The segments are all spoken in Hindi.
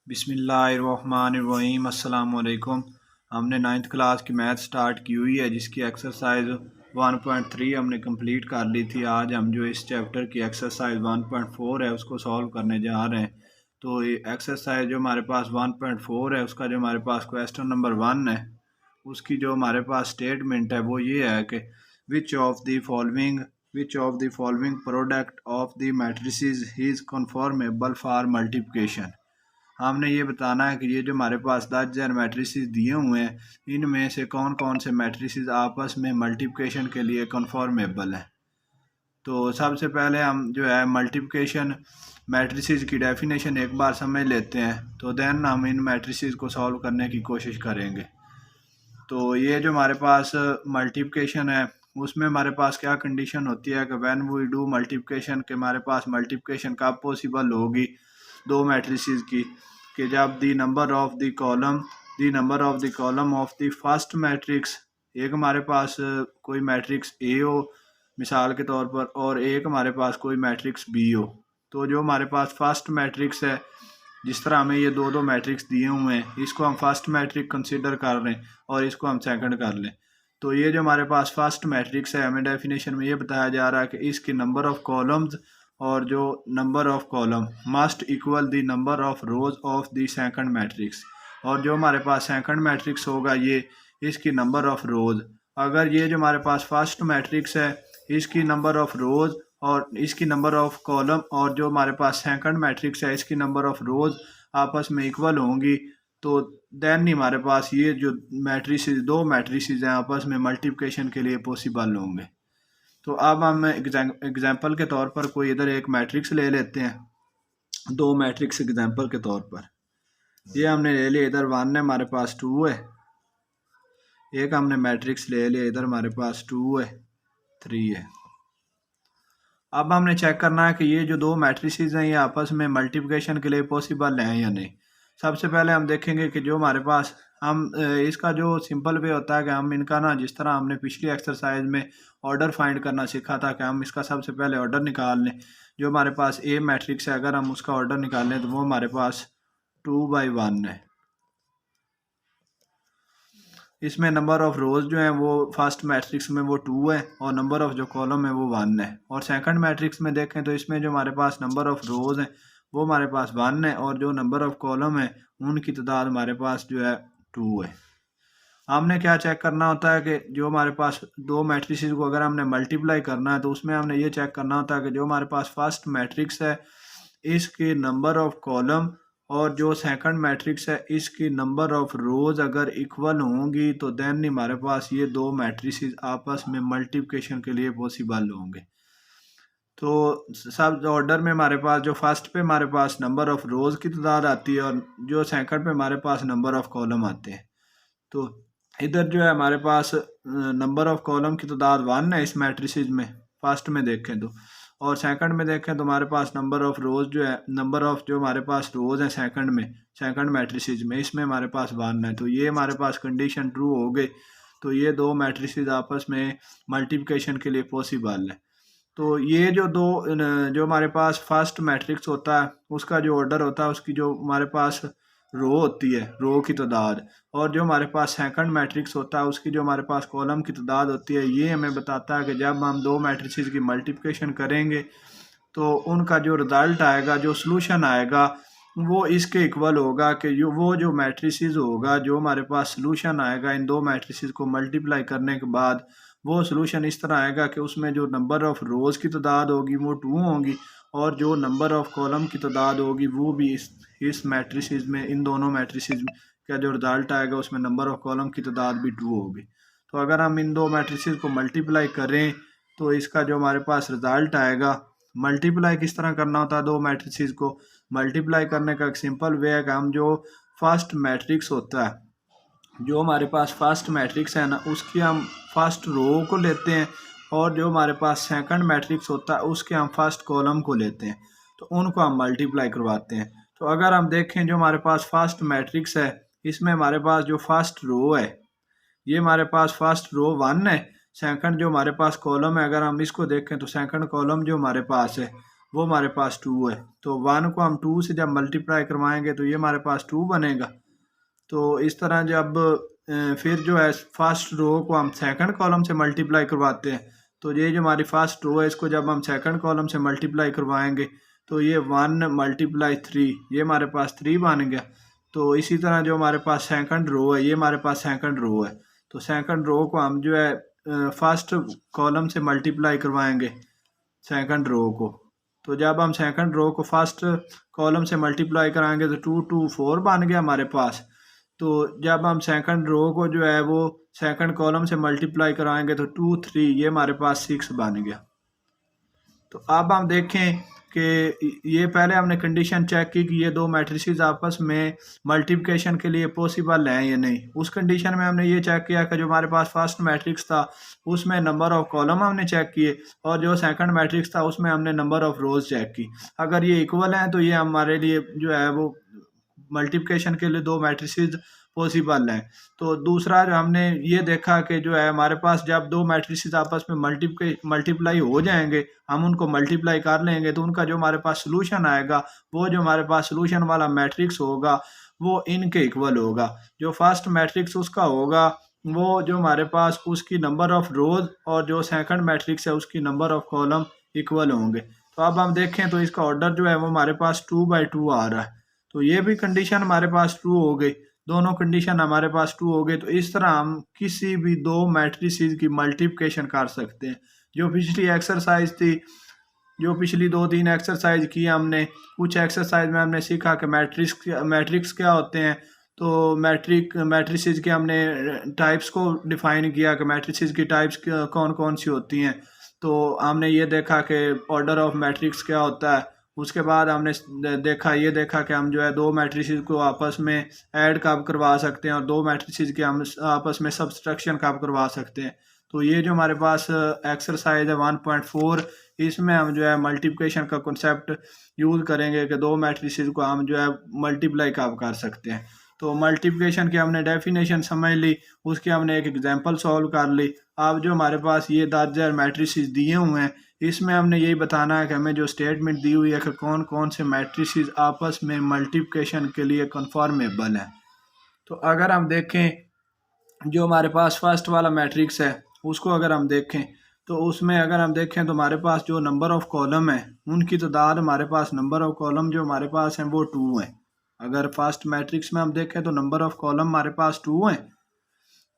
बिस्मिल्लाहिर्रहमानिर्रहीम अस्सलाम वालेकुम। हमने नाइन्थ क्लास की मैथ स्टार्ट की हुई है, जिसकी एक्सरसाइज 1.3 हमने कंप्लीट कर ली थी। आज हम जो इस चैप्टर की एक्सरसाइज 1.4 है उसको सॉल्व करने जा रहे हैं। तो ये एक्सरसाइज जो हमारे पास 1.4 है उसका जो हमारे पास क्वेश्चन नंबर 1 है, उसकी जो हमारे पास स्टेटमेंट है वो ये है कि which of the following product of the matrices is conformable for multiplication. हमने ये बताना है कि ये जो हमारे पास 10,000 मैट्रिसेस दिए हुए हैं, इनमें से कौन कौन से मैट्रिसेस आपस में मल्टीप्लिकेशन के लिए कन्फॉर्मेबल हैं। तो सबसे पहले हम जो है मल्टीप्लिकेशन मैट्रिसेस की डेफिनेशन एक बार समझ लेते हैं, तो देन हम इन मैट्रिसेस को सॉल्व करने की कोशिश करेंगे। तो ये जो हमारे पास मल्टीप्लिकेशन है उसमें हमारे पास क्या कंडीशन होती है कि व्हेन वी डू मल्टीप्लिकेशन, के हमारे पास मल्टीप्लिकेशन कब पॉसिबल होगी दो मैट्रिसेस की, कि जब the number of the column of the first matrix, एक हमारे पास कोई मैट्रिक्स ए हो मिसाल के तौर पर, और एक हमारे पास कोई मैट्रिक्स बी हो। तो जो हमारे पास फर्स्ट मैट्रिक्स है, जिस तरह हमें ये दो मैट्रिक्स दिए हुए हैं, इसको हम फर्स्ट मैट्रिक्स कंसिडर कर रहे हैं और इसको हम सेकंड कर लें। तो ये जो हमारे पास फर्स्ट मैट्रिक्स है, हमें डेफिनेशन में ये बताया जा रहा है कि इसके नंबर ऑफ कॉलम्स और जो number of column must equal the number of rose of the second matrix, और जो हमारे पास सेकंड मैट्रिक्स होगा ये इसकी नंबर ऑफ रोज। अगर ये जो हमारे पास फर्स्ट मैट्रिक्स है इसकी नंबर ऑफ रोज और इसकी नंबर ऑफ कॉलम, और जो हमारे पास सेकंड मैट्रिक्स है इसकी नंबर ऑफ रोज आपस में इक्वल होंगी, तो देन ही हमारे पास ये जो मैट्रिसेस, दो मैट्रिसेस हैं, आपस में मल्टीप्लिकेशन के लिए पॉसिबल होंगे। तो अब हम एग्जांपल के तौर पर कोई इधर एक मैट्रिक्स ले लेते हैं, दो मैट्रिक्स एग्जांपल के तौर पर। ये हमने ले लिया, इधर 1 है, हमारे पास 2 है। एक हमने मैट्रिक्स ले लिया, इधर हमारे पास 2 है, 3 है। अब हमने चेक करना है कि ये जो दो मैट्रिसेस हैं ये आपस में मल्टीप्लिकेशन के लिए पॉसिबल हैं या नहीं। सबसे पहले हम देखेंगे कि जो हमारे पास हम इसका जो सिंपल वे होता है कि हम इनका ना, जिस तरह हमने पिछली एक्सरसाइज में ऑर्डर फाइंड करना सीखा था कि हम इसका सबसे पहले ऑर्डर निकाल लें। जो हमारे पास ए मैट्रिक्स है, अगर हम उसका ऑर्डर निकाल लें तो वो हमारे पास 2/1 है। इसमें नंबर ऑफ रोज जो हैं वो फर्स्ट मैट्रिक्स में वो 2 है और नंबर ऑफ जो कॉलम है वो 1 है। और सेकंड मैट्रिक्स में देखें तो इसमें जो हमारे पास नंबर ऑफ रोज हैं वो हमारे पास 1 है, और जो नंबर ऑफ कॉलम है उनकी तादाद हमारे पास जो है 2 है। हमने क्या चेक करना होता है कि जो हमारे पास दो मैट्रिसेस को अगर हमने मल्टीप्लाई करना है तो उसमें हमने ये चेक करना होता है कि जो हमारे पास फर्स्ट मैट्रिक्स है इसके नंबर ऑफ कॉलम और जो सेकंड मैट्रिक्स है इसकी नंबर ऑफ रोज अगर इक्वल होंगी तो देन हमारे पास ये दो मैट्रिसेस आपस में मल्टीप्लिकेशन के लिए पॉसिबल होंगे। तो सब ऑर्डर में हमारे पास जो फर्स्ट पे हमारे पास नंबर ऑफ रोज की तादाद आती है और जो सेकंड पे हमारे पास नंबर ऑफ कॉलम आते हैं। तो इधर जो है हमारे पास नंबर ऑफ कॉलम की तादाद 1 है इस मैट्रिसेस में, फर्स्ट में देखें तो, और सेकंड में देखें तो हमारे पास नंबर ऑफ रोज जो है, नंबर ऑफ जो हमारे पास रोज है सेकंड में, सेकंड मैट्रिसेस में, इसमें हमारे पास 1 है। तो ये हमारे पास कंडीशन ट्रू हो गई। तो ये दो मैट्रिसेस आपस में मल्टीप्लिकेशन के लिए पॉसिबल है। तो ये जो दो जो हमारे पास फर्स्ट मैट्रिक्स होता है उसका जो ऑर्डर होता है, उसकी जो हमारे पास रो होती है, रो की तादाद, और जो हमारे पास सेकंड मैट्रिक्स होता है उसकी जो हमारे पास कॉलम की तादाद होती है, ये हमें बताता है कि जब हम दो मैट्रिसेस की मल्टीप्लिकेशन करेंगे तो उनका जो रिज़ल्ट आएगा, जो सलूशन आएगा, वो इसके इक्वल होगा कि वो जो मैट्रिसेस होगा, जो हमारे पास सलूशन आएगा इन दो मैट्रिसेस को मल्टीप्लाई करने के बाद, वो सलूशन इस तरह आएगा कि उसमें जो नंबर ऑफ रोज की तादाद होगी वो 2 होगी, और जो नंबर ऑफ कॉलम की तादाद होगी वो भी इस मैट्रिसेस में, इन दोनों मैट्रिसेस का जो रिजल्ट आएगा उसमें नंबर ऑफ कॉलम की तादाद भी 2 होगी। तो अगर हम इन दो मैट्रिसेस को मल्टीप्लाई करें तो इसका जो हमारे पास रिजल्ट आएगा, मल्टीप्लाई किस तरह करना होता है दो मैट्रिसेस को, मल्टीप्लाई करने का एक सिंपल वे है कि हम जो फर्स्ट मैट्रिक्स होता है, जो हमारे पास फर्स्ट मैट्रिक्स है ना, उसकी हम फर्स्ट रो को लेते हैं, और जो हमारे पास सेकंड मैट्रिक्स होता है उसके हम फर्स्ट कॉलम को लेते हैं, तो उनको हम मल्टीप्लाई करवाते हैं। तो अगर हम देखें जो हमारे पास फर्स्ट मैट्रिक्स है इसमें हमारे पास जो फर्स्ट रो है, ये हमारे पास फर्स्ट रो 1 है। सेकंड जो हमारे पास कॉलम है, अगर हम इसको देखें तो सेकंड कॉलम जो हमारे पास है वो हमारे पास 2 है। तो 1 को हम 2 से जब मल्टीप्लाई करवाएंगे तो ये हमारे पास 2 बनेगा। तो इस तरह जब फिर जो है फर्स्ट रो को हम सेकंड कॉलम से मल्टीप्लाई करवाते हैं, तो ये जो हमारी फर्स्ट रो है इसको जब हम सेकंड कॉलम से मल्टीप्लाई करवाएंगे तो ये 1 मल्टीप्लाई 3, ये हमारे पास 3 बन गया। तो इसी तरह जो हमारे पास सेकंड रो है, ये हमारे पास सेकंड रो है। तो सेकंड रो को हम जो है फर्स्ट कॉलम से मल्टीप्लाई करवाएंगे सेकंड रो को। तो जब हम सेकंड रो को फर्स्ट कॉलम से मल्टीप्लाई कराएंगे तो 2 2 4 बन गया हमारे पास। तो जब हम सेकंड रो को जो है वो सेकंड कॉलम से मल्टीप्लाई कराएंगे तो 2 3, ये हमारे पास 6 बन गया। तो अब हम देखें कि ये पहले हमने कंडीशन चेक की कि ये दो मैट्रिसेस आपस में मल्टीप्लिकेशन के लिए पॉसिबल हैं या नहीं। उस कंडीशन में हमने ये चेक किया कि जो हमारे पास फर्स्ट मैट्रिक्स था उसमें नंबर ऑफ कॉलम हमने चेक किए, और जो सेकंड मैट्रिक्स था उसमें हमने नंबर ऑफ रोज चेक की। अगर ये इक्वल हैं तो ये हमारे लिए जो है वो मल्टीप्लिकेशन के लिए दो मैट्रिसेस पॉसिबल हैं। तो दूसरा जो हमने ये देखा कि जो है हमारे पास जब दो मैट्रिसेस आपस में मल्टीप्लाई हो जाएंगे, हम उनको मल्टीप्लाई कर लेंगे तो उनका जो हमारे पास सोल्यूशन आएगा वो जो हमारे पास सोल्यूशन वाला मैट्रिक्स होगा वो इनके इक्वल होगा। जो फर्स्ट मैट्रिक्स उसका होगा वो जो हमारे पास उसकी नंबर ऑफ रोज और जो सेकंड मैट्रिक्स है उसकी नंबर ऑफ कॉलम इक्वल होंगे। तो अब हम देखें तो इसका ऑर्डर जो है वो हमारे पास 2/2 आ रहा है। तो ये भी कंडीशन हमारे पास ट्रू हो गई, दोनों कंडीशन हमारे पास ट्रू हो गए। तो इस तरह हम किसी भी दो मैट्रिसेस की मल्टीप्लिकेशन कर सकते हैं। जो पिछली एक्सरसाइज थी, जो पिछली 2-3 एक्सरसाइज की हमने, कुछ एक्सरसाइज में हमने सीखा कि मैट्रिक्स क्या होते हैं। तो मैट्रिसेस के हमने टाइप्स को डिफाइन किया कि मैट्रिसेस की टाइप्स कौन कौन सी होती हैं। तो हमने ये देखा कि ऑर्डर ऑफ मैट्रिक्स क्या होता है। उसके बाद हमने ये देखा कि हम जो है दो मैट्रिसेस को आपस में ऐड कब करवा सकते हैं और दो मैट्रिसेस के हम आपस में सब्सट्रैक्शन कब करवा सकते हैं। तो ये जो हमारे पास एक्सरसाइज है 1.4, इसमें हम जो है मल्टीप्लिकेशन का कॉन्सेप्ट यूज़ करेंगे कि दो मैट्रिसेस को हम जो है मल्टीप्लाई कब कर सकते हैं। तो मल्टीप्लिकेशन की हमने डेफिनेशन समझ ली, उसकी हमने एक एग्जांपल सॉल्व कर ली। अब जो हमारे पास ये दर्ज मैट्रिसेस दिए हुए हैं, इसमें हमने यही बताना है कि हमें जो स्टेटमेंट दी हुई है कि कौन कौन से मैट्रिसेस आपस में मल्टीप्लिकेशन के लिए कन्फॉर्मेबल हैं। तो अगर हम देखें जो हमारे पास फर्स्ट वाला मैट्रिक्स है उसको अगर हम देखें तो उसमें अगर हम देखें तो हमारे पास जो नंबर ऑफ कॉलम है उनकी तादाद, हमारे पास नंबर ऑफ कॉलम जो हमारे पास हैं वो 2 हैं। अगर फर्स्ट मैट्रिक्स में हम देखें तो नंबर ऑफ कॉलम हमारे पास 2 हैं।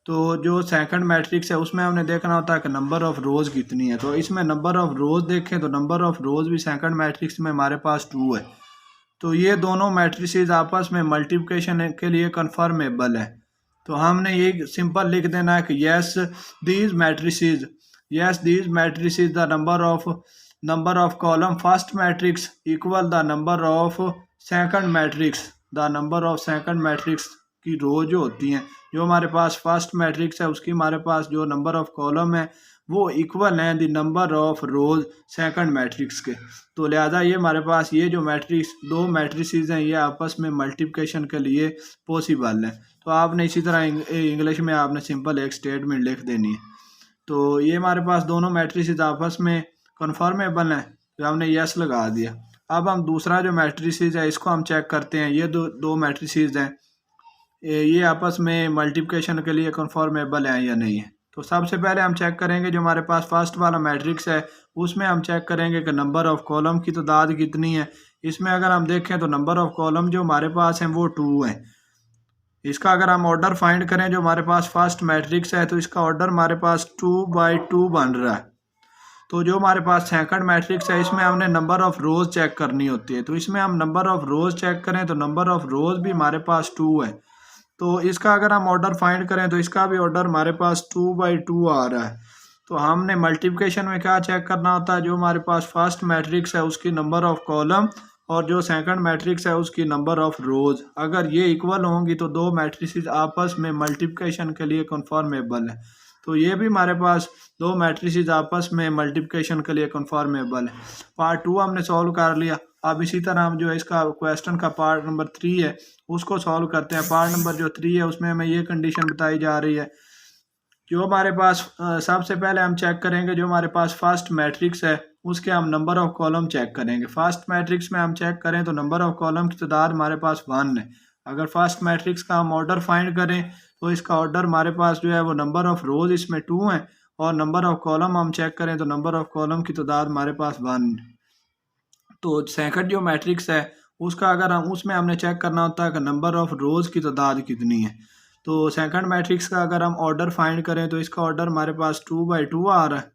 तो जो सेकंड मैट्रिक्स है उसमें हमने देखना होता है कि नंबर ऑफ रोज कितनी है। तो इसमें नंबर ऑफ रोज देखें तो नंबर ऑफ रोज भी सेकंड मैट्रिक्स में हमारे पास 2 है। तो ये दोनों मैट्रिसेस आपस में मल्टीप्लिकेशन के लिए कन्फर्मेबल है। तो हमने ये सिंपल लिख देना है कि yes these matrices the number of column first matrix equal the number of second matrix. The number of second matrix की रो जो होती हैं, जो हमारे पास फर्स्ट मैट्रिक्स है उसकी हमारे पास जो नंबर ऑफ कॉलम है वो इक्वल हैं the number of rose second matrix के। तो लिहाजा ये हमारे पास ये जो दो मैट्रिसेस हैं ये आपस में मल्टीप्लिकेशन के लिए पॉसिबल है। तो आपने इसी तरह इंग्लिश में आपने सिंपल एक स्टेटमेंट लिख देनी है। तो ये हमारे पास दोनों मैट्रिसेस आपस में कन्फर्मेबल हैं, तो हमने यस लगा दिया। अब हम दूसरा जो मैट्रिसेस है इसको हम चेक करते हैं। ये दो मैट्रिसेस हैं, ये आपस में मल्टीप्लिकेशन के लिए कन्फर्मेबल हैं या नहीं है। तो सबसे पहले हम चेक करेंगे जो हमारे पास फर्स्ट वाला मैट्रिक्स है उसमें हम चेक करेंगे कि नंबर ऑफ कॉलम की तादाद कितनी है। इसमें अगर हम देखें तो नंबर ऑफ कॉलम जो हमारे पास हैं वो 2 हैं। इसका अगर हम ऑर्डर फाइंड करें जो हमारे पास फर्स्ट मैट्रिक्स है तो इसका ऑर्डर हमारे पास 2/2 बन रहा है। तो जो हमारे पास सेकंड मैट्रिक्स है इसमें हमने नंबर ऑफ रोज चेक करनी होती है। तो इसमें हम नंबर ऑफ रोज चेक करें तो नंबर ऑफ रोज भी हमारे पास 2 है। तो इसका अगर हम ऑर्डर फाइंड करें तो इसका भी ऑर्डर हमारे पास 2/2 आ रहा है। तो हमने मल्टीप्लिकेशन में क्या चेक करना होता है, जो हमारे पास फर्स्ट मैट्रिक्स है उसकी नंबर ऑफ कॉलम और जो सेकंड मैट्रिक्स है उसकी नंबर ऑफ रोज, अगर ये इक्वल होंगी तो दो मैट्रिसेस आपस में मल्टीप्लिकेशन के लिए कन्फर्मेबल है। तो ये भी हमारे पास दो मैट्रिसेस आपस में मल्टीप्लिकेशन के लिए कन्फर्मेबल है। पार्ट 2 हमने सॉल्व कर लिया। अब इसी तरह हम जो इसका क्वेश्चन का पार्ट नंबर 3 है उसको सॉल्व करते हैं। पार्ट नंबर जो 3 है उसमें हमें ये कंडीशन बताई जा रही है, जो हमारे पास सबसे पहले हम चेक करेंगे जो हमारे पास फर्स्ट मैट्रिक्स है उसके हम नंबर ऑफ कॉलम चेक करेंगे। फर्स्ट मैट्रिक्स में हम चेक करें तो नंबर ऑफ कॉलम की तादाद हमारे पास 1 है। अगर फर्स्ट मैट्रिक्स का हम ऑर्डर फाइंड करें तो इसका ऑर्डर हमारे पास जो है वो नंबर ऑफ रोज इसमें 2 है, और नंबर ऑफ कॉलम हम चेक करें तो नंबर ऑफ कॉलम की तादाद हमारे पास 1। तो सेकंड जो मैट्रिक्स है उसका अगर हम उसमें हमने चेक करना होता है कि नंबर ऑफ रोज की तादाद कितनी है। तो सेकंड मैट्रिक्स का अगर हम ऑर्डर फाइंड करें तो इसका ऑर्डर हमारे पास 2/2 आ रहा है।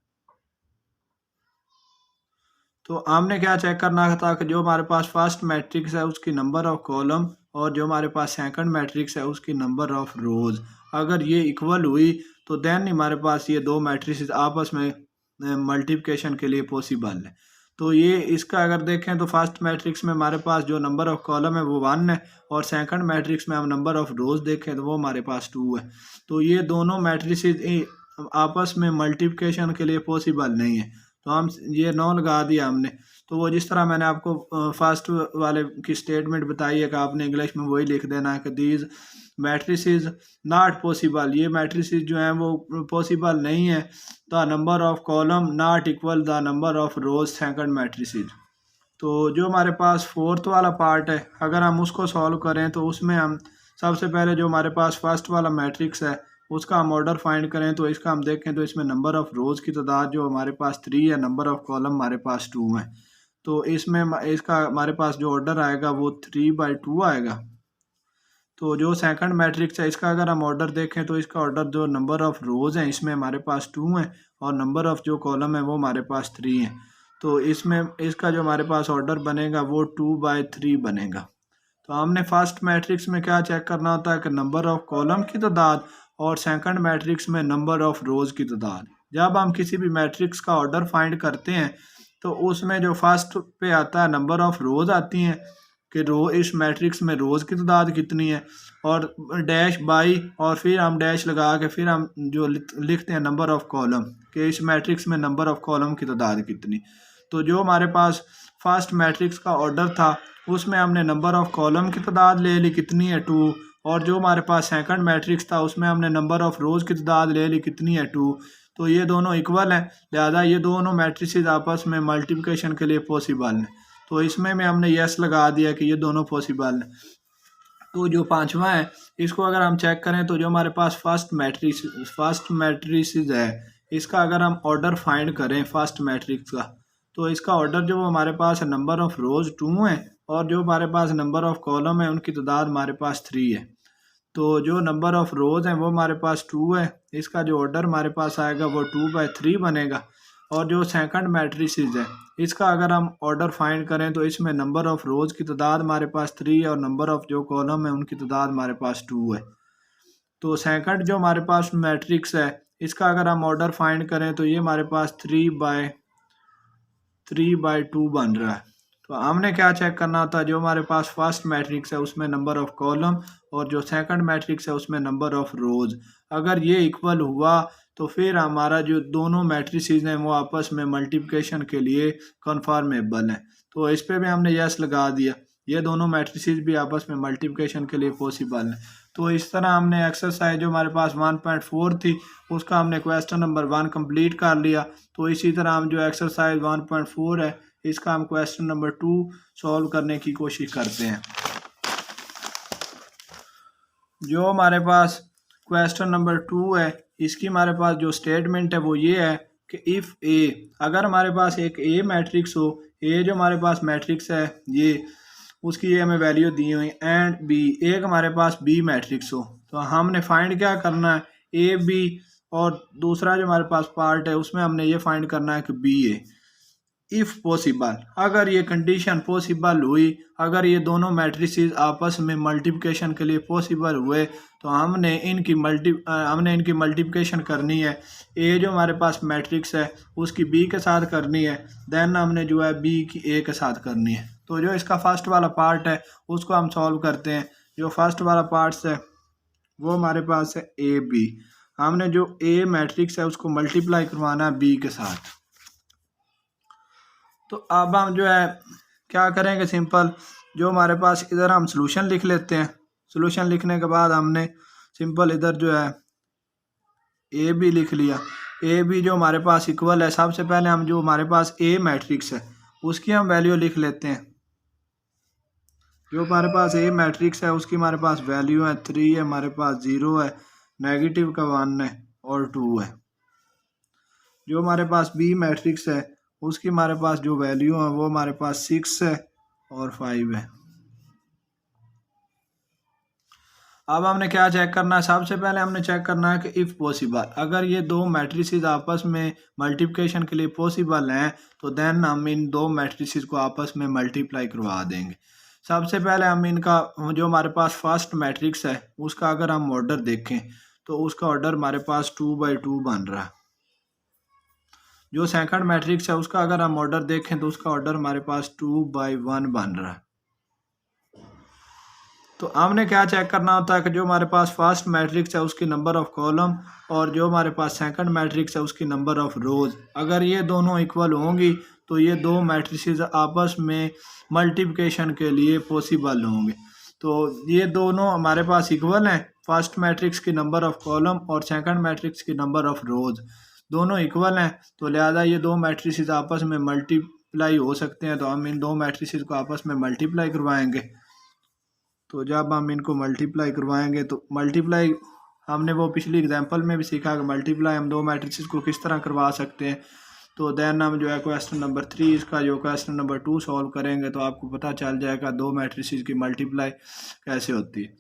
तो हमने क्या चेक करना था कि जो हमारे पास फर्स्ट मैट्रिक्स है उसकी नंबर ऑफ कॉलम और जो हमारे पास सेकंड मैट्रिक्स है उसकी नंबर ऑफ रोज अगर ये इक्वल हुई तो देन हमारे पास ये दो मैट्रिक्स आपस में मल्टीप्लिकेशन के लिए पॉसिबल है। तो ये इसका अगर देखें तो फर्स्ट मैट्रिक्स में हमारे पास जो नंबर ऑफ कॉलम है वो 1 है, और सेकंड मैट्रिक्स में हम नंबर ऑफ रोज देखें तो वो हमारे पास 2 है। तो ये दोनों मैट्रिक्स आपस में मल्टीप्लिकेशन के लिए पॉसिबल नहीं है, तो हम ये 9 लगा दिया हमने। तो वो जिस तरह मैंने आपको फर्स्ट वाले की स्टेटमेंट बताई है कि आपने इंग्लिश में वही लिख देना है कि दीज मैट्रिसेस नॉट पॉसिबल, ये मैट्रिसेस जो हैं वो पॉसिबल नहीं है। The number of column not equal the number of rose second matrices. तो जो हमारे पास फोर्थ वाला पार्ट है अगर हम उसको सॉल्व करें तो उसमें हम सबसे पहले जो हमारे पास फर्स्ट वाला मैट्रिक्स है उसका हम ऑर्डर फाइंड करें तो इसका हम देखें तो इसमें नंबर ऑफ रोज़ की तादाद जो हमारे पास 3 है, नंबर ऑफ कॉलम हमारे पास 2 है। तो इसमें इसका हमारे पास जो ऑर्डर आएगा वो 3/2 आएगा। तो जो सेकंड मैट्रिक्स है इसका अगर हम ऑर्डर देखें तो इसका ऑर्डर जो नंबर ऑफ रोज़ हैं इसमें हमारे पास 2 है, और नंबर ऑफ जो कॉलम है वो हमारे पास 3 है। तो इसमें इसका जो हमारे पास ऑर्डर बनेगा वो 2/3 बनेगा। तो हमने फर्स्ट मैट्रिक्स में क्या चेक करना होता है कि नंबर ऑफ कॉलम की तादाद, और सेकंड मैट्रिक्स में नंबर ऑफ रोज़ की तादाद। जब हम किसी भी मैट्रिक्स का ऑर्डर फाइंड करते हैं तो उसमें जो फर्स्ट पे आता है नंबर ऑफ रोज़ आती हैं कि इस मैट्रिक्स में रोज़ की तादाद कितनी है, और डैश बाई, और फिर हम डैश लगा के फिर हम जो लिखते हैं नंबर ऑफ कॉलम कि इस मैट्रिक्स में नंबर ऑफ कॉलम की तादाद कितनी। तो जो हमारे पास फर्स्ट मैट्रिक्स का ऑर्डर था उसमें हमने नंबर ऑफ कॉलम की तादाद ले ली कितनी है 2, और जो हमारे पास सेकंड मैट्रिक्स था उसमें हमने नंबर ऑफ रोज़ की तादाद ले ली कितनी है 2। तो ये दोनों इक्वल हैं, लिहाजा ये दोनों मैट्रिसेस आपस में मल्टीप्लिकेशन के लिए पॉसिबल हैं। तो इसमें हमने यस लगा दिया कि ये दोनों पॉसिबल हैं। तो जो पांचवा है इसको अगर हम चेक करें तो जो हमारे पास फर्स्ट मैट्रिसेस है इसका अगर हम ऑर्डर फाइंड करें फर्स्ट मैट्रिक्स का तो इसका ऑर्डर जो हमारे पास है नंबर ऑफ रोज़ 2 है, और जो हमारे पास नंबर ऑफ कॉलम है उनकी तादाद हमारे पास 3 है। तो जो नंबर ऑफ रोज़ हैं वो हमारे पास 2 है, इसका जो ऑर्डर हमारे पास आएगा वो 2/3 बनेगा। और जो सेकंड मैट्रिसेस है इसका अगर हम ऑर्डर फाइंड करें तो इसमें नंबर ऑफ रोज़ की तादाद हमारे पास 3 है, और नंबर ऑफ जो कॉलम है उनकी तादाद हमारे पास 2 है। तो सेकंड जो हमारे पास मैट्रिक्स है इसका अगर हम ऑर्डर फाइंड करें तो ये हमारे पास 3/2 बन रहा है। तो हमने क्या चेक करना होता है जो हमारे पास फर्स्ट मैट्रिक्स है उसमें नंबर ऑफ कॉलम, और जो सेकंड मैट्रिक्स है उसमें नंबर ऑफ रोज़। अगर ये इक्वल हुआ तो फिर हमारा जो दोनों मैट्रिसेस हैं वो आपस में मल्टीप्लिकेशन के लिए कन्फर्मेबल हैं। तो इस पे भी हमने यस लगा दिया, ये दोनों मैट्रिसेस भी आपस में मल्टीप्लिकेशन के लिए पॉसिबल हैं। तो इस तरह हमने एक्सरसाइज जो हमारे पास 1.4 थी उसका हमने क्वेश्चन नंबर 1 कंप्लीट कर लिया। तो इसी तरह हम जो एक्सरसाइज 1.4 है इसका हम क्वेश्चन नंबर 2 सॉल्व करने की कोशिश करते हैं। जो हमारे पास क्वेश्चन नंबर 2 है इसकी हमारे पास जो स्टेटमेंट है वो ये है कि इफ़ ए, अगर हमारे पास एक ए मैट्रिक्स हो, ए जो हमारे पास मैट्रिक्स है ये उसकी ये हमें वैल्यू दी हुई, एंड बी, एक हमारे पास बी मैट्रिक्स हो, तो हमने फाइंड क्या करना है ए बी, और दूसरा जो हमारे पास पार्ट है उसमें हमने ये फाइंड करना है कि बी ए। इफ़ पॉसिबल, अगर ये कंडीशन पॉसिबल हुई, अगर ये दोनों मैट्रिसेस आपस में मल्टीप्लिकेशन के लिए पॉसिबल हुए तो हमने इनकी मल्टीप्लिकेशन करनी है। ए जो हमारे पास मैट्रिक्स है उसकी बी के साथ करनी है, देन हमने जो है बी की ए के साथ करनी है। तो जो इसका फर्स्ट वाला पार्ट है उसको हम सॉल्व करते हैं। जो फर्स्ट वाला पार्ट है वो हमारे पास है ए बी, हमने जो ए मैट्रिक्स है उसको मल्टीप्लाई करवाना है बी के साथ। तो अब हम जो है क्या करेंगे, सिंपल जो हमारे पास इधर हम सॉल्यूशन लिख लेते हैं। सॉल्यूशन लिखने के बाद हमने सिंपल इधर जो है ए बी लिख लिया। ए बी जो हमारे पास इक्वल है, सबसे पहले हम जो हमारे पास ए मैट्रिक्स है उसकी हम वैल्यू लिख लेते हैं। जो हमारे पास ए मैट्रिक्स है उसकी हमारे पास वैल्यू है 3 है, हमारे पास 0 है, नेगेटिव का 1 है और 2 है। जो हमारे पास बी मैट्रिक्स है उसकी हमारे पास जो वैल्यू है वो हमारे पास 6 है और 5 है। अब हमने क्या चेक करना है, सबसे पहले हमने चेक करना है कि इफ़ पॉसिबल, अगर ये दो मैट्रिसेस आपस में मल्टीप्लिकेशन के लिए पॉसिबल हैं तो देन हम इन दो मैट्रिसेस को आपस में मल्टीप्लाई करवा देंगे। सबसे पहले हम इनका जो हमारे पास फर्स्ट मैट्रिक्स है उसका अगर हम ऑर्डर देखें तो उसका ऑर्डर हमारे पास 2/2 बन रहा है। जो सेकंड मैट्रिक्स है उसका अगर हम ऑर्डर देखें तो उसका ऑर्डर हमारे पास 2/1 बन रहा है। तो हमने क्या चेक करना होता है कि जो हमारे पास फर्स्ट मैट्रिक्स है उसकी नंबर ऑफ कॉलम और जो हमारे पास सेकंड मैट्रिक्स है उसकी नंबर ऑफ रोज, अगर ये दोनों इक्वल होंगी तो ये दो मैट्रिसेस आपस में मल्टीप्लिकेशन के लिए पॉसिबल होंगे। तो ये दोनों हमारे पास इक्वल हैं, फर्स्ट मैट्रिक्स की नंबर ऑफ कॉलम और सेकंड मैट्रिक्स की नंबर ऑफ रोज दोनों इक्वल हैं, तो लिहाजा ये दो मैट्रिसेस आपस में मल्टीप्लाई हो सकते हैं। तो हम इन दो मैट्रिसेस को आपस में मल्टीप्लाई करवाएंगे। तो जब हम इनको मल्टीप्लाई करवाएंगे तो मल्टीप्लाई हमने वो पिछली एग्जांपल में भी सीखा कि मल्टीप्लाई हम दो मैट्रिसेस को किस तरह करवा सकते हैं। तो देन हम जो है क्वेश्चन नंबर 3 इसका जो क्वेश्चन नंबर 2 सॉल्व करेंगे तो आपको पता चल जाएगा दो मैट्रिसेस की मल्टीप्लाई कैसे होती है।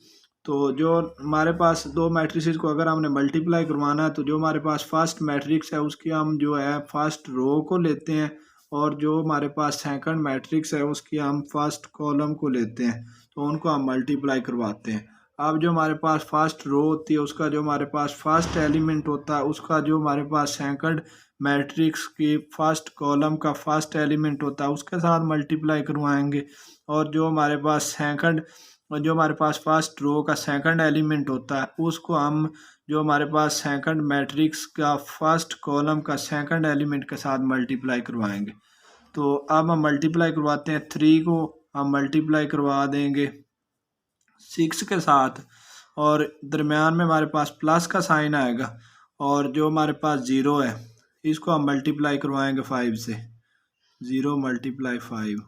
तो जो हमारे पास दो मैट्रिसेस को अगर हमने मल्टीप्लाई करवाना है तो जो हमारे पास फर्स्ट मैट्रिक्स है उसकी हम जो है फर्स्ट रो को लेते हैं और जो हमारे पास सेकंड मैट्रिक्स है उसकी हम फर्स्ट कॉलम को लेते हैं, तो उनको हम मल्टीप्लाई करवाते हैं। अब जो हमारे पास फर्स्ट रो होती है उसका जो हमारे पास फर्स्ट एलिमेंट होता है उसका जो हमारे पास सेकंड मैट्रिक्स की फर्स्ट कॉलम का फर्स्ट एलिमेंट होता है उसके साथ मल्टीप्लाई करवाएंगे, और जो हमारे पास फर्स्ट रो का सेकंड एलिमेंट होता है उसको हम जो हमारे पास सेकंड मैट्रिक्स का फर्स्ट कॉलम का सेकंड एलिमेंट के साथ मल्टीप्लाई करवाएंगे। तो अब हम मल्टीप्लाई करवाते हैं, 3 को हम मल्टीप्लाई करवा देंगे 6 के साथ और दरमियान में हमारे पास प्लस का साइन आएगा, और जो हमारे पास 0 है इसको हम मल्टीप्लाई करवाएंगे 5 से, 0 × 5।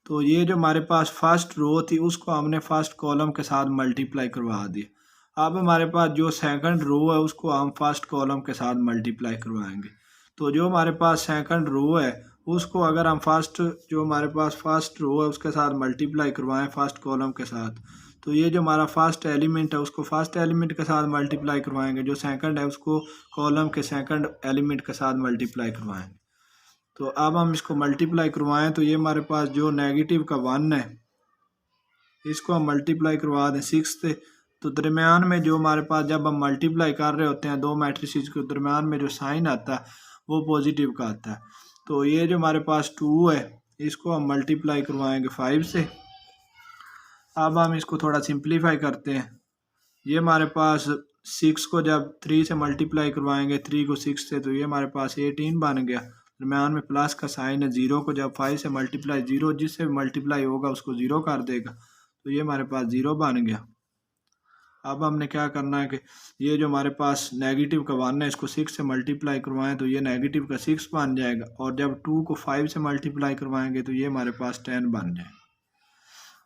तो ये जो हमारे पास फर्स्ट रो थी उसको हमने फर्स्ट कॉलम के साथ मल्टीप्लाई करवा दिया। अब हमारे पास जो सेकंड रो है उसको हम फर्स्ट कॉलम के साथ मल्टीप्लाई करवाएंगे। तो जो हमारे पास सेकंड रो है उसको अगर हम जो हमारे पास फर्स्ट रो है उसके साथ मल्टीप्लाई करवाएं फर्स्ट कॉलम के साथ, तो ये जो हमारा फर्स्ट एलिमेंट है उसको फर्स्ट एलिमेंट के साथ मल्टीप्लाई करवाएंगे, जो सेकंड है उसको कॉलम के सेकंड एलिमेंट के साथ मल्टीप्लाई करवाएंगे। तो अब हम इसको मल्टीप्लाई करवाएं तो ये हमारे पास जो नेगेटिव का 1 है इसको हम मल्टीप्लाई करवा दें 6 से, तो दरमियान में जो हमारे पास जब हम मल्टीप्लाई कर रहे होते हैं दो मैट्रिसेस के दरमियान में जो साइन आता है वो पॉजिटिव का आता है। तो ये जो हमारे पास 2 है इसको हम मल्टीप्लाई करवाएंगे 5 से। अब हम इसको थोड़ा सिंप्लीफाई करते हैं, ये हमारे पास 6 को जब 3 से मल्टीप्लाई करवाएंगे 3 को 6 से, तो ये हमारे पास 18 बन गया। दरम्यान में प्लस का साइन है, 0 को जब 5 से मल्टीप्लाई 0 जिससे मल्टीप्लाई होगा उसको 0 कर देगा, तो ये हमारे पास 0 बन गया। अब हमने क्या करना है कि ये जो हमारे पास नेगेटिव का 1 है इसको 6 से मल्टीप्लाई करवाएं तो ये नेगेटिव का 6 बन जाएगा, और जब 2 को 5 से मल्टीप्लाई करवाएंगे तो ये हमारे पास 10 बन जाएगा।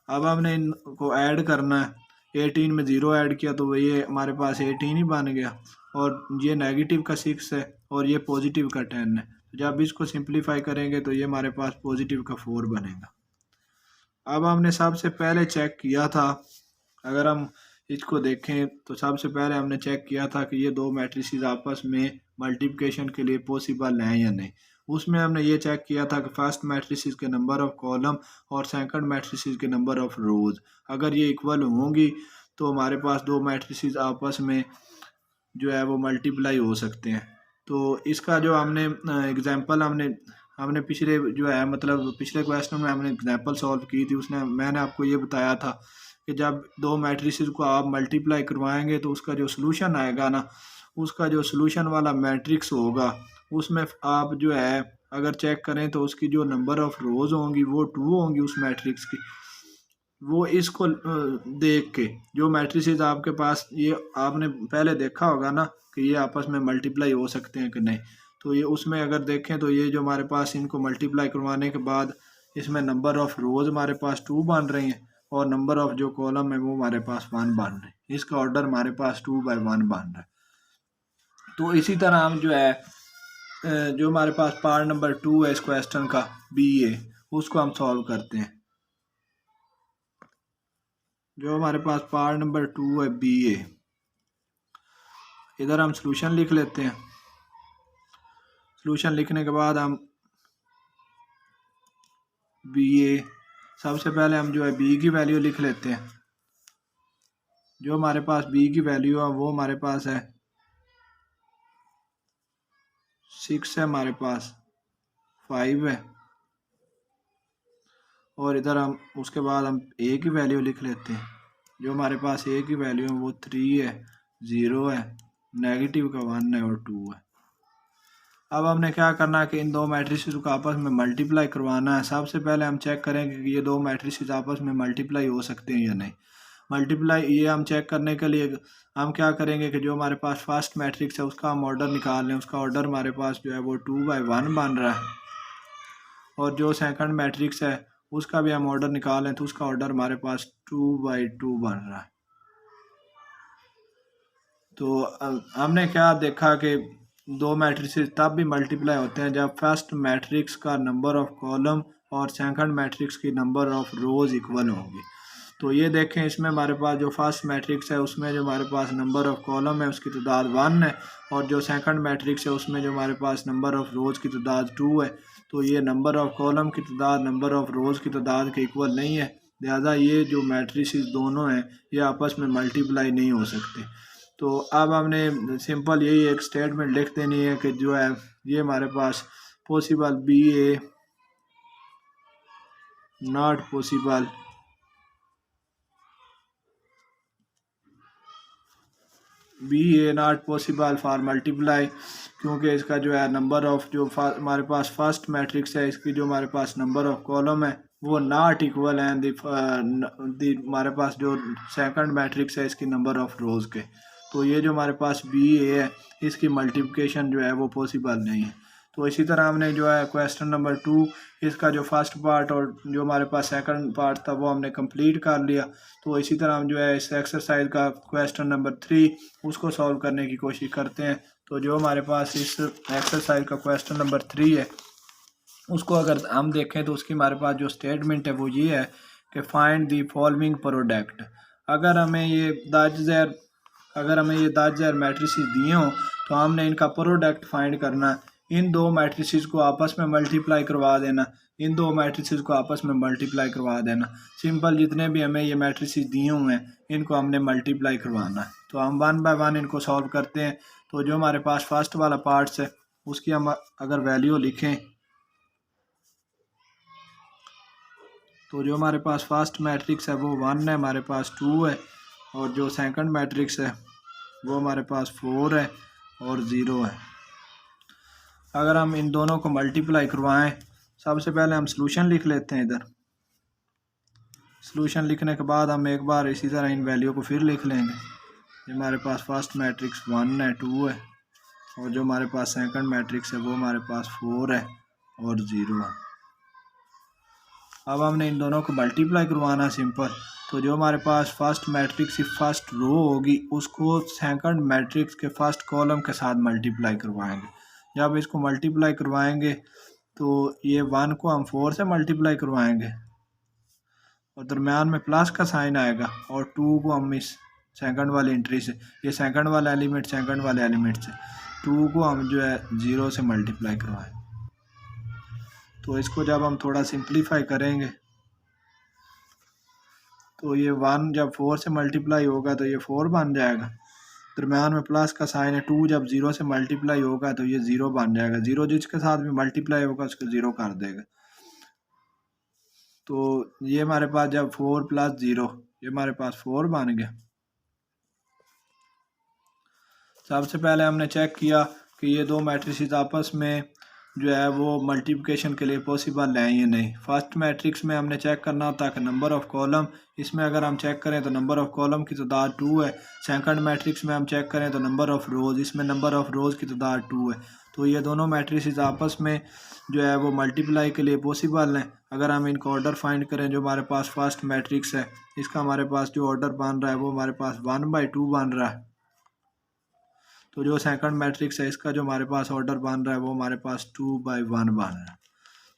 अब हमने इनको ऐड करना है, 18 में 0 ऐड किया तो ये हमारे पास 18 ही बन गया, और ये नेगेटिव का 6 है और ये पॉजिटिव का 10 है। जब इसको सिंप्लीफाई करेंगे तो ये हमारे पास पॉजिटिव का 4 बनेगा। अब हमने सबसे पहले चेक किया था, अगर हम इसको देखें तो सबसे पहले हमने चेक किया था कि ये दो मैट्रिसेस आपस में मल्टीप्लिकेशन के लिए पॉसिबल हैं या नहीं। उसमें हमने ये चेक किया था कि फर्स्ट मैट्रिसेस के नंबर ऑफ कॉलम और सेकंड मैट्रिसेस के नंबर ऑफ रोज अगर ये इक्वल होंगी तो हमारे पास दो मैट्रिसेस आपस में जो है वो मल्टीप्लाई हो सकते हैं। तो इसका जो हमने एग्जांपल हमने पिछले जो है मतलब पिछले क्वेश्चन में हमने एग्जांपल सॉल्व की थी, उसने मैंने आपको ये बताया था कि जब दो मैट्रिसेस को आप मल्टीप्लाई करवाएंगे तो उसका जो सलूशन आएगा ना, उसका जो सलूशन वाला मैट्रिक्स होगा उसमें आप जो है अगर चेक करें तो उसकी जो नंबर ऑफ रोज होंगी वो 2 होंगी उस मैट्रिक्स की, वो इसको देख के जो मैट्रिसेस आपके पास, ये आपने पहले देखा होगा ना कि ये आपस में मल्टीप्लाई हो सकते हैं कि नहीं। तो ये उसमें अगर देखें तो ये जो हमारे पास इनको मल्टीप्लाई करवाने के बाद इसमें नंबर ऑफ रोज हमारे पास 2 बन रही हैं और नंबर ऑफ जो कॉलम है वो हमारे पास 1 बन रहे हैं। इसका ऑर्डर हमारे पास 2/1 बन रहा है। तो इसी तरह हम जो है जो हमारे पास पार्ट नंबर 2 है इस क्वेश्चन का, बी ए, उसको हम सॉल्व करते हैं। जो हमारे पास पार्ट नंबर 2 है बी ए, इधर हम सॉल्यूशन लिख लेते हैं। सॉल्यूशन लिखने के बाद हम बी ए, सबसे पहले हम जो है बी की वैल्यू लिख लेते हैं। जो हमारे पास बी की वैल्यू है वो हमारे पास है 6 है, हमारे पास 5 है, और इधर हम उसके बाद हम ए की वैल्यू लिख लेते हैं। जो हमारे पास ए की वैल्यू है वो 3 है, 0 है, नेगेटिव का 1 है और 2 है। अब हमने क्या करना है कि इन दो मैट्रिसेस को आपस में मल्टीप्लाई करवाना है। सबसे पहले हम चेक करेंगे कि ये दो मैट्रिसेस आपस में मल्टीप्लाई हो सकते हैं या नहीं। मल्टीप्लाई ये हम चेक करने के लिए हम क्या करेंगे कि जो हमारे पास फर्स्ट मैट्रिक्स है उसका हम ऑर्डर निकाल लें। उसका ऑर्डर हमारे पास जो है वो 2/1 बन रहा है, और जो सेकंड मैट्रिक्स है उसका भी हम ऑर्डर निकाल लें तो उसका ऑर्डर हमारे पास 2/2 बन रहा है। तो हमने क्या देखा कि दो मैट्रिसेस तब भी मल्टीप्लाई होते हैं जब फर्स्ट मैट्रिक्स का नंबर ऑफ कॉलम और सेकंड मैट्रिक्स की नंबर ऑफ रोज इक्वल होंगी। तो ये देखें, इसमें हमारे पास जो फर्स्ट मैट्रिक्स है उसमें जो हमारे पास नंबर ऑफ कॉलम है उसकी तादाद 1 है, और जो सेकंड मैट्रिक्स है उसमें जो हमारे पास नंबर ऑफ रोज की तादाद 2 है। तो ये नंबर ऑफ कॉलम की तादाद नंबर ऑफ रोज की तादाद के इक्वल नहीं है, लिहाजा ये जो मैट्रिसेस दोनों हैं ये आपस में मल्टीप्लाई नहीं हो सकते। तो अब हमने सिंपल यही एक स्टेटमेंट लिख देनी है कि जो है ये हमारे पास possible B A not possible B A not possible for multiply, क्योंकि इसका जो है नंबर ऑफ जो हमारे पास फर्स्ट मैट्रिक्स है इसकी जो हमारे पास नंबर ऑफ कॉलम है वो नॉट इक्वल है हमारे पास जो सेकंड मैट्रिक्स है इसकी नंबर ऑफ रोज के। तो ये जो हमारे पास बी ए है इसकी मल्टीप्लिकेशन जो है वो पॉसिबल नहीं है। तो इसी तरह हमने जो है क्वेश्चन नंबर 2 इसका जो फर्स्ट पार्ट और जो हमारे पास सेकंड पार्ट था वो हमने कंप्लीट कर लिया। तो इसी तरह हम जो है इस एक्सरसाइज का क्वेश्चन नंबर 3 उसको सॉल्व करने की कोशिश करते हैं। तो जो हमारे पास इस एक्सरसाइज का क्वेश्चन नंबर 3 है उसको अगर हम देखें तो उसकी हमारे पास जो स्टेटमेंट है वो ये है कि फाइंड द फॉलोइंग प्रोडक्ट। अगर हमें ये दाज ज़ैर मैट्रिसेस दिए हों तो हमने इनका प्रोडक्ट फाइंड करना है। इन दो मैट्रिसेस को आपस में मल्टीप्लाई करवा देना, इन दो मैट्रिसेस को आपस में मल्टीप्लाई करवा देना। सिंपल, जितने भी हमें ये मैट्रिसेस दिए हुए हैं इनको हमने मल्टीप्लाई करवाना है। तो हम 1 बाय 1 इनको सॉल्व करते हैं। तो जो हमारे पास फर्स्ट वाला पार्ट्स है उसकी हम अगर वैल्यू लिखें तो जो हमारे पास फर्स्ट मैट्रिक्स है वो 1 है, हमारे पास 2 है, और जो सेकंड मैट्रिक्स है वो हमारे पास 4 है और 0 है। अगर हम इन दोनों को मल्टीप्लाई करवाएं, सबसे पहले हम सॉल्यूशन लिख लेते हैं। इधर सॉल्यूशन लिखने के बाद हम एक बार इसी तरह इन वैल्यू को फिर लिख लेंगे। हमारे पास फर्स्ट मैट्रिक्स 1 है, 2 है, और जो हमारे पास सेकंड मैट्रिक्स है वो हमारे पास 4 है और 0 है। अब हमने इन दोनों को मल्टीप्लाई करवाना सिंपल। तो जो हमारे पास फर्स्ट मैट्रिक्स की फर्स्ट रो होगी उसको सेकंड मैट्रिक्स के फर्स्ट कॉलम के साथ मल्टीप्लाई करवाएंगे। जब इसको मल्टीप्लाई करवाएंगे तो ये 1 को हम 4 से मल्टीप्लाई करवाएंगे और दरम्यान में प्लस का साइन आएगा, और 2 को हम इस सेकंड वाली एंट्री से, ये सेकंड वाला एलिमेंट सेकंड वाले एलिमेंट से 2 को हम जो है 0 से मल्टीप्लाई करवाएं। तो इसको जब हम थोड़ा सिंप्लीफाई करेंगे तो ये 1 जब 4 से मल्टीप्लाई होगा तो ये 4 बन जाएगा, दरम्यान में प्लस का साइन है। 2 जब 0 से मल्टीप्लाई होगा तो ये 0 बन जाएगा, 0 जिसके साथ भी मल्टीप्लाई होगा उसको 0 कर देगा। तो ये हमारे पास जब 4 + 0, ये हमारे पास 4 बन गया। सबसे पहले हमने चेक किया कि ये दो मैट्रिसेस आपस में जो है वो मल्टीप्लिकेशन के लिए पॉसिबल है या नहीं। फर्स्ट मैट्रिक्स में हमने चेक करना होता है कि नंबर ऑफ़ कॉलम, इसमें अगर हम चेक करें तो नंबर ऑफ़ कॉलम की तादाद 2 है। सेकंड मैट्रिक्स में हम चेक करें तो नंबर ऑफ़ रोज़, इसमें नंबर ऑफ़ रोज़ की तादाद 2 है। तो ये दोनों मैट्रिक्स आपस में जो है वो मल्टीप्लाई के लिए पॉसिबल हैं। अगर हम इनका ऑर्डर फाइंड करें, जो हमारे पास फर्स्ट मैट्रिक्स है इसका हमारे पास जो ऑर्डर बन रहा है वो हमारे पास 1/2 बन रहा है। तो जो सेकंड मैट्रिक्स है इसका जो हमारे पास ऑर्डर बन रहा है वो हमारे पास 2/1 बन रहा है।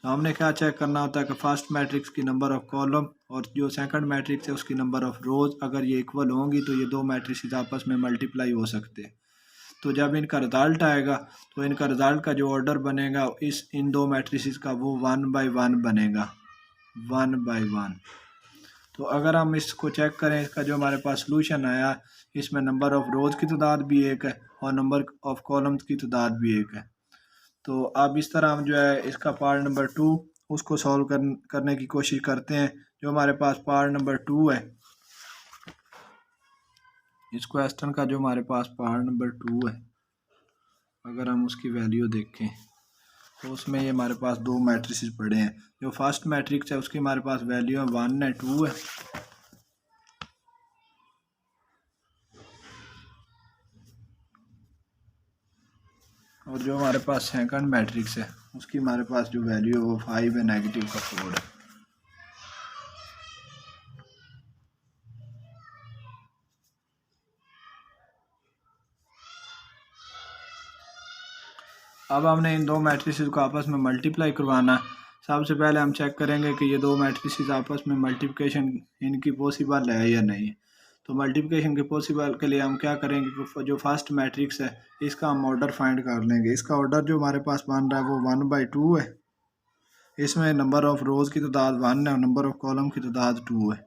तो हमने क्या चेक करना होता है कि फर्स्ट मैट्रिक्स की नंबर ऑफ़ कॉलम और जो सेकंड मैट्रिक्स है उसकी नंबर ऑफ़ रोज़ अगर ये इक्वल होंगी तो ये दो मैट्रिक्स आपस में मल्टीप्लाई हो सकते हैं। तो जब इनका रिज़ल्ट आएगा तो इनका रिज़ल्ट का जो ऑर्डर बनेगा इन दो मैट्रिक्स का वो 1/1 बनेगा, 1/1। तो अगर हम इसको चेक करें, इसका जो हमारे पास सलूशन आया इसमें नंबर ऑफ़ रोज़ की तादाद भी एक है और नंबर ऑफ़ कॉलम्स की तादाद भी एक है। तो अब इस तरह हम जो है इसका पार्ट नंबर 2 उसको सॉल्व करने की कोशिश करते हैं। जो हमारे पास पार्ट नंबर 2 है, इस क्वेश्चन का जो हमारे पास पार्ट नंबर 2 है, अगर हम उसकी वैल्यू देखें तो उसमें ये हमारे पास दो मैट्रिसेस पड़े हैं। जो फर्स्ट मैट्रिक्स है उसकी हमारे पास वैल्यू है 1 है, 2 है। और जो हमारे पास सेकंड मैट्रिक्स है उसकी हमारे पास जो वैल्यू है वो 5 है, नेगेटिव का 4 है। अब हमने इन दो मैट्रिसेस को आपस में मल्टीप्लाई करवाना है। सबसे पहले हम चेक करेंगे कि ये दो मैट्रिसेस आपस में मल्टीप्लिकेशन इनकी पॉसिबल है या नहीं। तो मल्टीप्लिकेशन के पॉसिबल के लिए हम क्या करेंगे कि जो फर्स्ट मैट्रिक्स है इसका हम ऑर्डर फाइंड कर लेंगे। इसका ऑर्डर जो हमारे पास बन रहा है वो 1/2 है। इसमें नंबर ऑफ़ रोज़ की तादाद 1 है और नंबर ऑफ़ कॉलम की तादाद 2 है।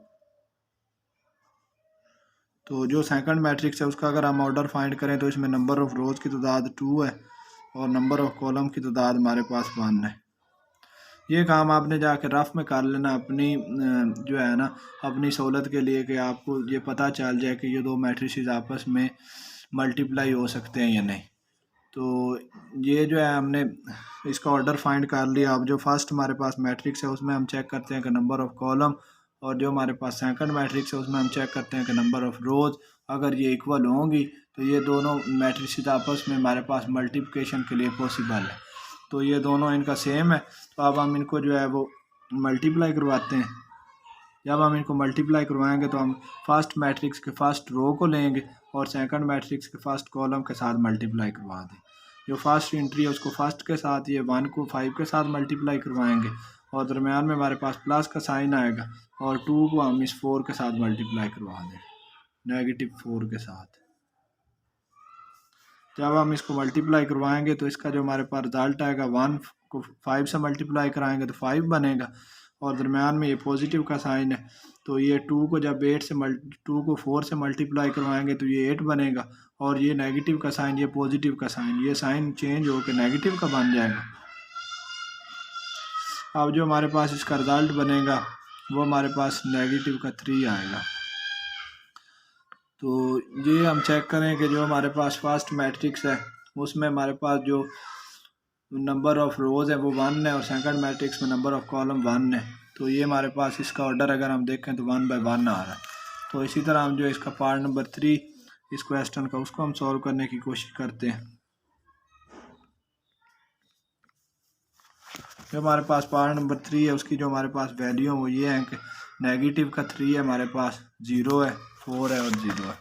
तो जो सेकंड मैट्रिक्स है उसका अगर हम ऑर्डर फाइंड करें तो इसमें नंबर ऑफ़ रोज़ की तादाद 2 है और नंबर ऑफ़ कॉलम की तादाद हमारे पास 1 है। ये काम आपने जाके रफ में कर लेना अपनी जो है ना अपनी सहूलत के लिए, कि आपको ये पता चल जाए कि ये दो मैट्रिसेस आपस में मल्टीप्लाई हो सकते हैं या नहीं। तो ये जो है हमने इसका ऑर्डर फाइंड कर लिया। अब जो फर्स्ट हमारे पास मैट्रिक्स है उसमें हम चेक करते हैं कि नंबर ऑफ़ कॉलम, और जो हमारे पास सेकंड मैट्रिक्स है उसमें हम चेक करते हैं कि नंबर ऑफ़ रोज़। अगर ये इक्वल होंगी तो ये दोनों मैट्रिसेस आपस में हमारे पास मल्टीप्लिकेशन के लिए पॉसिबल है। तो ये दोनों इनका सेम है। तो अब हम इनको जो है वो मल्टीप्लाई करवाते हैं। जब हम इनको मल्टीप्लाई करवाएंगे तो हम फर्स्ट मैट्रिक्स के फर्स्ट रो को लेंगे और सेकंड मैट्रिक्स के फर्स्ट कॉलम के साथ मल्टीप्लाई करवा दें। जो फर्स्ट एंट्री है उसको फर्स्ट के साथ, ये 1 को 5 के साथ मल्टीप्लाई करवाएंगे और दरमियान में हमारे पास प्लस का साइन आएगा और 2 को हम इस 4 के साथ मल्टीप्लाई करवा दें, -4 के साथ। जब हम इसको मल्टीप्लाई करवाएंगे तो इसका जो हमारे पास रिजल्ट आएगा 1 को 5 से मल्टीप्लाई कराएंगे तो 5 बनेगा और दरमियान में ये पॉजिटिव का साइन है। तो ये 2 को जब 2 को 4 से मल्टीप्लाई करवाएंगे तो ये 8 बनेगा और ये नेगेटिव का साइन, ये पॉजिटिव का साइन, ये साइन चेंज होकर नेगेटिव का बन जाएगा। अब जो हमारे पास इसका रिजल्ट बनेगा वो हमारे पास नेगेटिव का 3 आएगा। तो ये हम चेक करें कि जो हमारे पास फर्स्ट मैट्रिक्स है उसमें हमारे पास जो नंबर ऑफ़ रोज़ है वो 1 है और सेकंड मैट्रिक्स में नंबर ऑफ़ कॉलम 1 है। तो ये हमारे पास इसका ऑर्डर अगर हम देखें तो 1/1 आ रहा है। तो इसी तरह हम जो इसका पार्ट नंबर 3 इस क्वेश्चन का उसको हम सॉल्व करने की कोशिश करते हैं। जो हमारे पास पार्ट नंबर 3 है उसकी जो हमारे पास वैल्यू है वो ये है कि नेगेटिव का 3 है हमारे पास, 0 है, 4 है और 0 है।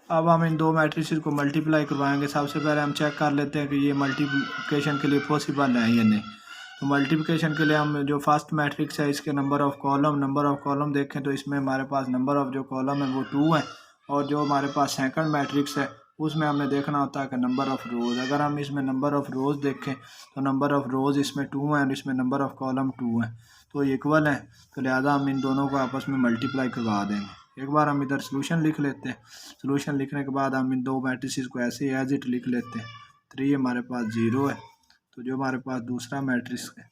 अब हम इन दो मैट्रिसेस को मल्टीप्लाई करवाएंगे। सबसे पहले हम चेक कर लेते हैं कि ये मल्टीप्लिकेशन के लिए पॉसिबल है या नहीं। तो मल्टीप्लिकेशन के लिए हम जो फर्स्ट मैट्रिक्स है इसके नंबर ऑफ़ कॉलम देखें तो इसमें हमारे पास नंबर ऑफ़ जो कॉलम है वो 2 है और जो हमारे पास सेकंड मैट्रिक्स है उसमें हमने देखना होता है कि नंबर ऑफ़ रोज़। अगर हम इसमें नंबर ऑफ़ रोज़ देखें तो नंबर ऑफ़ रोज़ इसमें 2 है और इसमें नंबर ऑफ़ कॉलम 2 है, तो इक्वल है। तो लिहाजा हम इन दोनों को आपस में मल्टीप्लाई करवा देंगे। एक बार हम इधर सोल्यूशन लिख लेते हैं। सोल्यूशन लिखने के बाद हम इन दो मैट्रिसेस को ऐसे एज इट लिख लेते हैं। 3 हमारे पास 0 है। तो जो हमारे पास दूसरा मैट्रिक्स है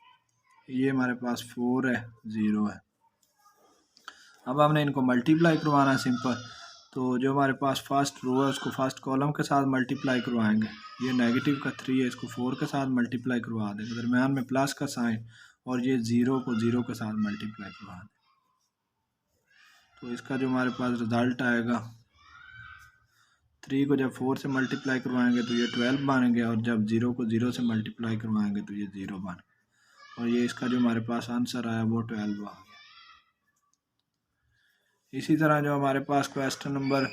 ये हमारे पास 4 है, 0 है। अब हमने इनको मल्टीप्लाई करवाना है सिंपल। तो जो हमारे पास फर्स्ट रो है उसको फर्स्ट कॉलम के साथ मल्टीप्लाई करवाएंगे। ये नेगेटिव का 3 है, इसको 4 के साथ मल्टीप्लाई करवा देंगे, दरम्यान में प्लस का साइन, और ये 0 को 0 के साथ मल्टीप्लाई करवा दें। तो इसका जो हमारे पास रिज़ल्ट आएगा, 3 को जब 4 से मल्टीप्लाई करवाएंगे तो ये 12 बन गया, और जब 0 को 0 से मल्टीप्लाई करवाएंगे तो ये 0 बन गया, और ये इसका जो हमारे पास आंसर आया वो 12 आ गया। इसी तरह जो हमारे पास क्वेश्चन नंबर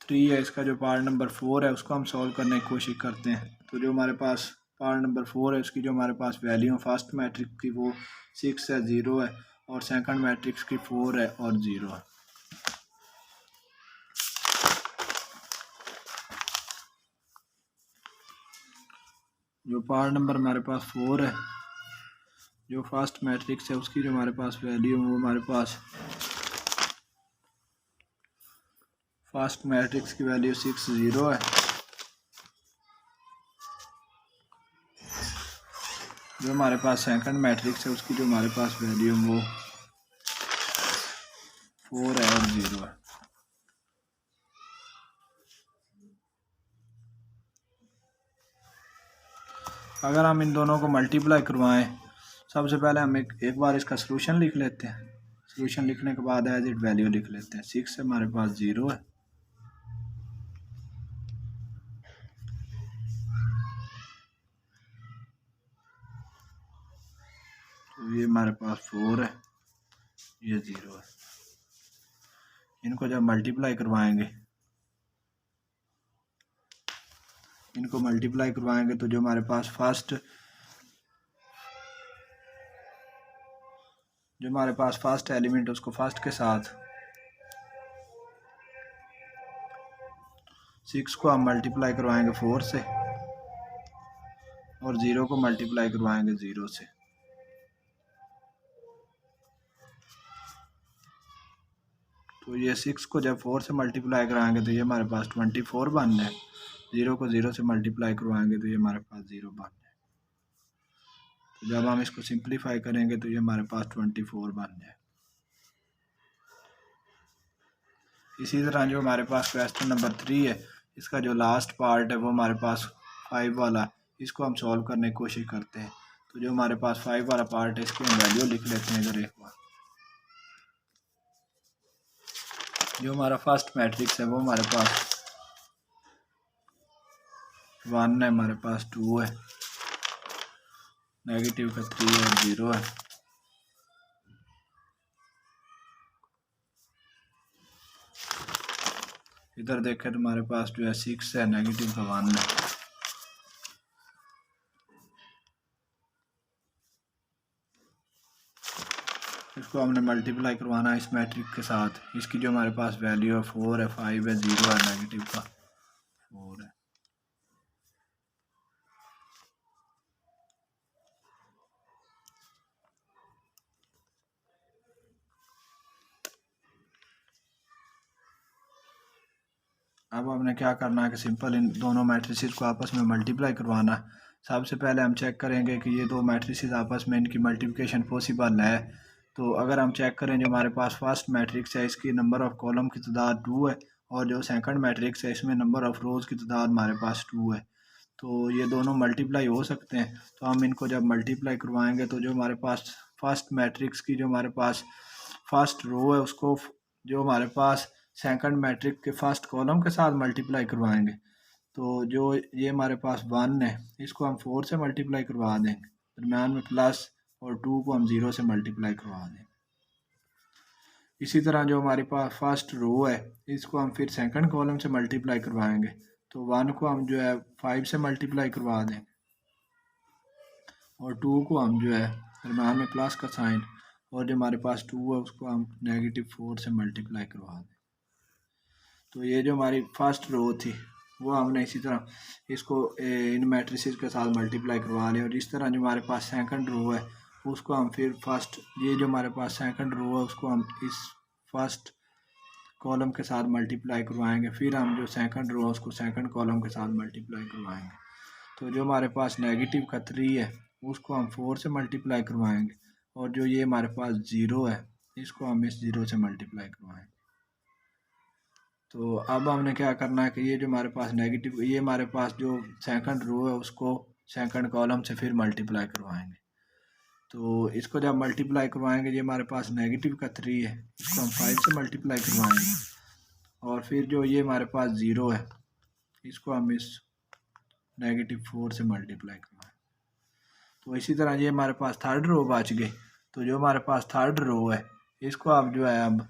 3 है, इसका जो पार्ट नंबर 4 है उसको हम सॉल्व करने की कोशिश करते हैं। तो जो हमारे पास पार्ट नंबर 4 है उसकी जो हमारे पास वैल्यू फर्स्ट मैट्रिक्स की वो 6 है, 0 है, और सेकंड मैट्रिक्स की 4 है और 0 है। जो पार्ट नंबर हमारे पास 4 है, जो फर्स्ट मैट्रिक्स है उसकी जो हमारे पास वैल्यू वो हमारे पास फर्स्ट मैट्रिक्स की वैल्यू 6, 0 है। जो हमारे पास सेकंड मैट्रिक्स है उसकी जो हमारे पास वैल्यू वो 4 है और 0 है। अगर हम इन दोनों को मल्टीप्लाई करवाएं, सबसे पहले हम एक बार इसका सलूशन लिख लेते हैं। सलूशन लिखने के बाद एज इट वैल्यू लिख लेते हैं। 6 है हमारे पास 0 है, तो ये हमारे पास 4 है, ये 0 है। इनको जब मल्टीप्लाई करवाएंगे, इनको मल्टीप्लाई करवाएंगे तो जो हमारे पास फर्स्ट एलिमेंट उसको फर्स्ट के साथ 6 को हम मल्टीप्लाई करवाएंगे 4 से, और 0 को मल्टीप्लाई करवाएंगे 0 से। तो ये 6 को जब 4 से मल्टीप्लाई कराएंगे तो ये हमारे पास 24 बन जाए। 0 को 0 से मल्टीप्लाई करवाएंगे तो ये हमारे पास 0 बन जाए। तो जब हम इसको सिंप्लीफाई करेंगे तो ये हमारे पास 24 बन जाए। इसी तरह जो हमारे पास क्वेश्चन नंबर 3 है, इसका जो लास्ट पार्ट है वो हमारे पास 5 वाला, इसको हम सॉल्व करने की कोशिश करते हैं। तो जो हमारे पास 5 वाला पार्ट है इसकी हम वैल्यू लिख लेते हैं इधर एक बार। जो हमारा फर्स्ट मैट्रिक्स है वो हमारे पास 1 है, हमारे पास 2 है, नेगेटिव का 3 और 0 है। इधर देखें तो हमारे पास जो है 6 है, नेगेटिव का 1 है। इसको हमने मल्टीप्लाई करवाना है इस मैट्रिक्स के साथ। इसकी जो हमारे पास वैल्यू है 4 है, 5 है, 0 है, नेगेटिव का 4 है। अब हमने क्या करना है कि सिंपल इन दोनों मैट्रिसेस को आपस में मल्टीप्लाई करवाना है। सबसे पहले हम चेक करेंगे कि ये दो मैट्रिसेस आपस में इनकी मल्टीप्लिकेशन पॉसिबल है। तो अगर हम चेक करें, जो हमारे पास फर्स्ट मैट्रिक्स है इसकी नंबर ऑफ़ कॉलम की तादाद 2 है, और जो सेकंड मैट्रिक्स है इसमें नंबर ऑफ़ रोज़ की तादाद हमारे पास 2 है। तो ये दोनों मल्टीप्लाई हो सकते हैं। तो हम इनको जब मल्टीप्लाई करवाएंगे तो जो हमारे पास फर्स्ट मैट्रिक्स की जो हमारे पास फर्स्ट रो है उसको जो हमारे पास सेकंड मैट्रिक्स के फर्स्ट कॉलम के साथ मल्टीप्लाई करवाएंगे। तो जो ये हमारे पास 1 है इसको हम 4 से मल्टीप्लाई करवा देंगे, दरम्यान में प्लस, और 2 को हम 0 से मल्टीप्लाई करवा देंगे। इसी तरह जो हमारे पास फर्स्ट रो है इसको हम फिर सेकंड कॉलम से मल्टीप्लाई करवाएंगे। तो 1 को हम जो है 5 से मल्टीप्लाई करवा देंगे, और 2 को हम जो है दरम्यान में प्लस का साइन, और जो हमारे पास 2 है उसको हम नेगेटिव 4 से मल्टीप्लाई करवा दें। तो ये जो हमारी फर्स्ट रो थी वो हमने इसी तरह इसको इन मैट्रिसेस के साथ मल्टीप्लाई करवा लिया, और इस तरह जो हमारे पास सेकंड रो है उसको हम फिर फर्स्ट, ये जो हमारे पास सेकंड रो है उसको हम इस फर्स्ट कॉलम के साथ मल्टीप्लाई करवाएंगे, फिर हम जो सेकंड रो है उसको सेकंड कॉलम के साथ मल्टीप्लाई करवाएंगे। तो जो हमारे पास नेगेटिव का 3 है उसको हम 4 से मल्टीप्लाई करवाएंगे, और जो ये हमारे पास 0 है इसको हम इस 0 से मल्टीप्लाई करवाएंगे। तो अब हमने क्या करना है कि ये जो हमारे पास नेगेटिव, ये हमारे पास जो सेकंड रो है उसको सेकंड कॉलम से फिर मल्टीप्लाई करवाएंगे। तो इसको जब मल्टीप्लाई करवाएंगे, ये हमारे पास नेगेटिव का 3 है, इसको हम 5 से मल्टीप्लाई करवाएंगे, और फिर जो ये हमारे पास 0 है इसको हम इस -4 से मल्टीप्लाई करवाएंगे। तो इसी तरह ये हमारे पास थर्ड रो बच गई। तो जो हमारे पास थर्ड रो है इसको आप जो है अब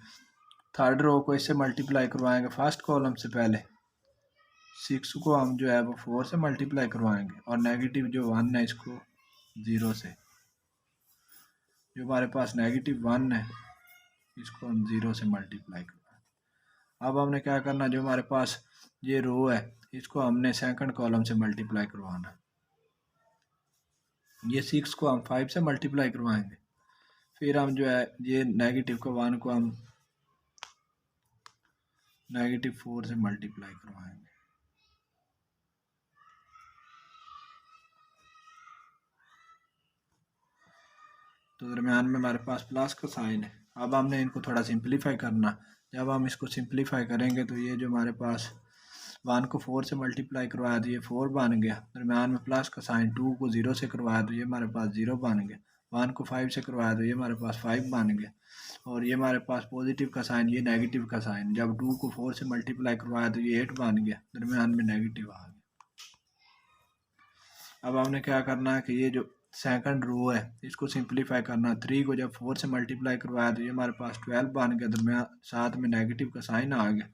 थर्ड रो को इससे मल्टीप्लाई करवाएंगे फर्स्ट कॉलम से पहले। 6 को हम जो है वो 4 से मल्टीप्लाई करवाएंगे, और नेगेटिव जो 1 है इसको 0 से। जो हमारे पास -1 है इसको हम 0 से मल्टीप्लाई करवाएंगे। अब हमने क्या करना, जो हमारे पास ये रो है इसको हमने सेकंड कॉलम से मल्टीप्लाई करवाना। ये 6 को हम 5 से मल्टीप्लाई करवाएंगे, फिर हम जो है ये -1 को हम -4 से मल्टीप्लाई करवाएंगे। तो दरम्यान में हमारे पास प्लस का साइन है। अब हमने इनको थोड़ा सिंपलीफाई करना। जब हम इसको सिंपलीफाई करेंगे तो ये जो हमारे पास 1 को 4 से मल्टीप्लाई करवाया तो ये 4 बन गया, दरम्यान में प्लस का साइन। 2 को 0 से करवाया तो ये हमारे पास 0 बन गया। 1 को 5 से करवाया तो ये हमारे पास 5 बन गया, और ये हमारे पास पॉजिटिव का साइन, ये नेगेटिव का साइन। जब 2 को 4 से मल्टीप्लाई करवाया तो ये 8 बन गया, दरम्यान में नेगेटिव आ गया। अब हमने क्या करना है कि ये जो सेकंड रो है इसको सिंपलीफाई करना। 3 को जब 4 से मल्टीप्लाई करवाया तो ये हमारे पास 12 बन गया, दरम्यान साथ में नेगेटिव का साइन आ गया,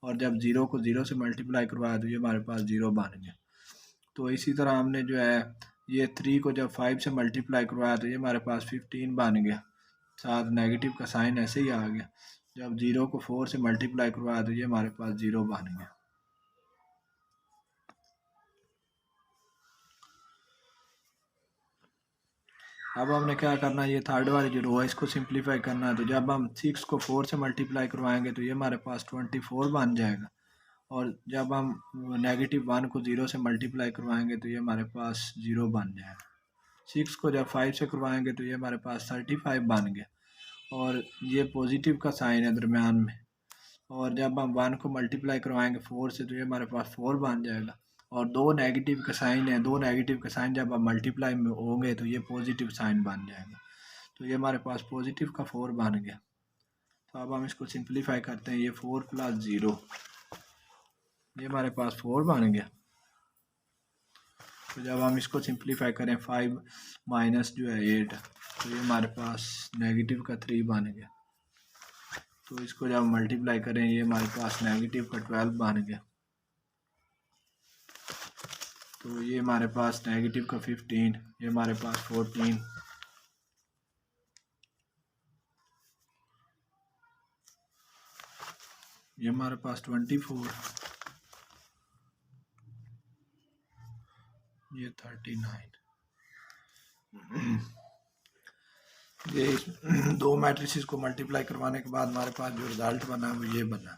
और जब 0 को 0 से मल्टीप्लाई करवाया तो ये हमारे पास 0 बन गया। तो इसी तरह हमने जो है ये 3 को जब 5 से मल्टीप्लाई करवाया तो ये हमारे पास 15 बन गया, साथ नेगेटिव का साइन ऐसे ही आ गया। जब 0 को 4 से मल्टीप्लाई करवाया तो ये हमारे पास 0 बन गया। अब हमने क्या करना है, ये थर्ड वाली जो रो है इसको सिंपलीफाई करना है। तो जब हम 6 को 4 से मल्टीप्लाई करवाएंगे तो ये हमारे पास 24 बन जाएगा, और जब हम -1 को 0 से मल्टीप्लाई करवाएंगे तो ये हमारे पास 0 बन जाएगा। 6 को जब 5 से करवाएंगे तो ये हमारे पास 35 बन गया, और ये पॉजिटिव का साइन है दरम्यान में। और जब हम 1 को मल्टीप्लाई करवाएंगे 4 से तो ये हमारे पास 4 बन जाएगा, और 2 नेगेटिव का साइन है। 2 नेगेटिव का साइन जब हम मल्टीप्लाई में होंगे तो ये पॉजिटिव साइन बन जाएगा। तो ये हमारे पास पॉजिटिव का 4 बन गया। तो अब हम इसको सिंपलीफाई करते हैं। ये 4 + 0, ये हमारे पास 4 बन गया। तो जब हम इसको सिंपलीफाई करें 5 माइनस जो है 8, तो ये हमारे पास नेगेटिव का 3 बन गया। तो इसको जब मल्टीप्लाई करें ये हमारे पास नेगेटिव का 12 बन गया। तो ये हमारे पास नेगेटिव का 15, ये हमारे पास 14, ये हमारे पास 24, ये 39। ये दो मैट्रिसेस को मल्टीप्लाई करवाने के बाद हमारे पास जो रिजल्ट बना वो ये बना।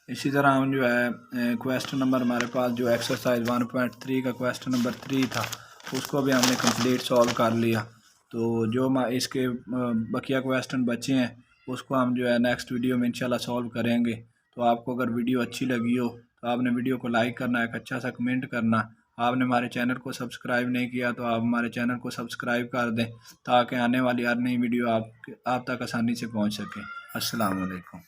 इसी तरह हम जो है क्वेश्चन नंबर हमारे पास जो एक्सरसाइज 1.3 का क्वेश्चन नंबर 3 था उसको भी हमने कंप्लीट सॉल्व कर लिया। तो जो इसके बकिया क्वेश्चन बचे हैं उसको हम जो है नेक्स्ट वीडियो में इंशाल्लाह सॉल्व करेंगे। तो आपको अगर वीडियो अच्छी लगी हो तो आपने वीडियो को लाइक करना, एक अच्छा सा कमेंट करना। आपने हमारे चैनल को सब्सक्राइब नहीं किया तो आप हमारे चैनल को सब्सक्राइब कर दें ताकि आने वाली हर नई वीडियो आप तक आसानी से पहुंच सके। अस्सलाम वालेकुम।